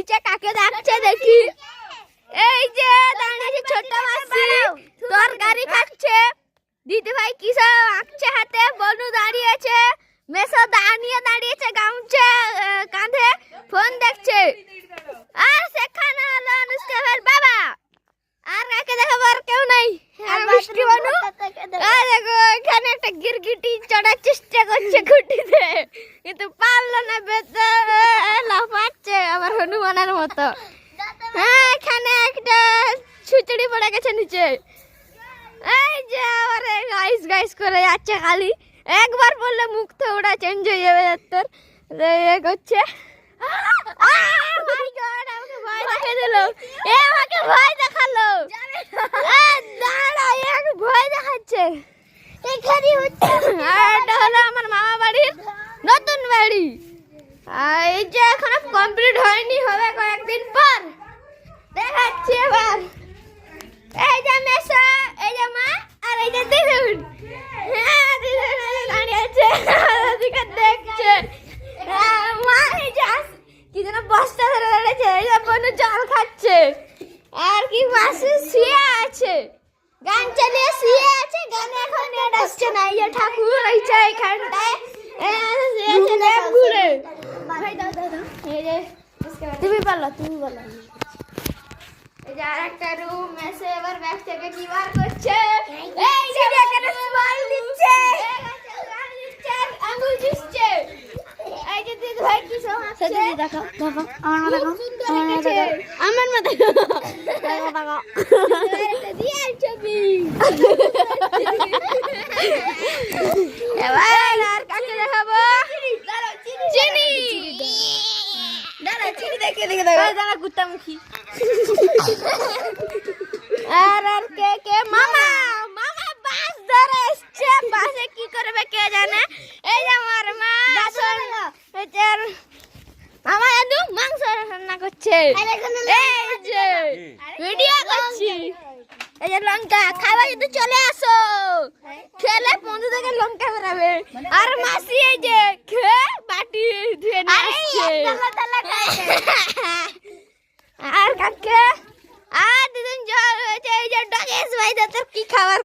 নিচে কাকে ডাকছে দেখি। এই যে দাঁড়িয়েছে ছোট মাসি, তরকারি খাচ্ছে। দিদি ভাই কি সব আঁকছে হাতে, বনু দাঁড়িয়েছে, মেসো দাঁড়িয়েছে গামছা কাঁধে, ফোন দেখছে। আর সেখানে হলো অনুষ্কার বাবা। আর কাকে দেখাবো, আর কেউ নাই। আর মিষ্টি বনু দেখো এখানে একটা গিরগিটি চড়ার চেষ্টা করছে খুঁটিতে, কিন্তু পারলো না, বেঁচে লাফাচ্ছে আবার হনুমানের মতো। হ্যাঁ এখানে একটা ছুচড়ি পড়ে গেছে নিচে। এই যে আবার গাইস গাইস করে যাচ্ছে খালি, একবার বললে মুখ তো ওটা চেঞ্জ হয়ে যাবে তোর। এ করছে আমাকে ভয় দেখিয়ে দিল, আমাকে ভয় দেখালো। দাঁড়া এক ভয় দেখাচ্ছে। এখানে হচ্ছে এটা হলো আমার মামা বাড়ির নতুন বাড়ি। আর এই যে এখনো কমপ্লিট হয়নি, হবে কয়েকদিন পর। দেখাচ্ছি এবার। এই যে মেসো, এই যে মা, আর এই যে দিদুন। হ্যাঁ দিদুন দাঁড়িয়ে আছে, ওদিকে দেখছে। মা এই যে কি যেন বস্তা ধরে দাঁড়িয়েছে, এই যে বনু জল খাচ্ছে। আর কি মাসি শুয়ে আছে, গান চালিয়ে শুয়ে আছে, গানে এখন নেট আসছে না। এই যে ঠাকুর রয়েছে এখানটায়, ঘুরে। এই যে তুমি বলো। এই যে আরেকটা রুম এসে এবার ব্যাগ থেকে কি বার করছে। এই যে এখানে স্মাইল দিচ্ছে, আঙুল দিচ্ছে। এই যে দিদি ভাই কি সব আছে, দেখো আমার মা দেখো, আমার মা দেখো, দিয়ে ছবি। এবার আর কাকে দেখাবো, চিনি। দাঁড়া চিনি দেখে দাঁড়া গুত্তামুখী। আর কে মামা বাস ধরে এসছে, বাসে কি করবে কে জানে। এই যে আমার মা মামা দাদু মাংস রান্না করছে। এই যে ভিডিও করছি। এই যে লঙ্কা খাবার যদি চলে আসো, খেলে বন্ধু থেকে লঙ্কা বেরাবে। আর মাসি এই যে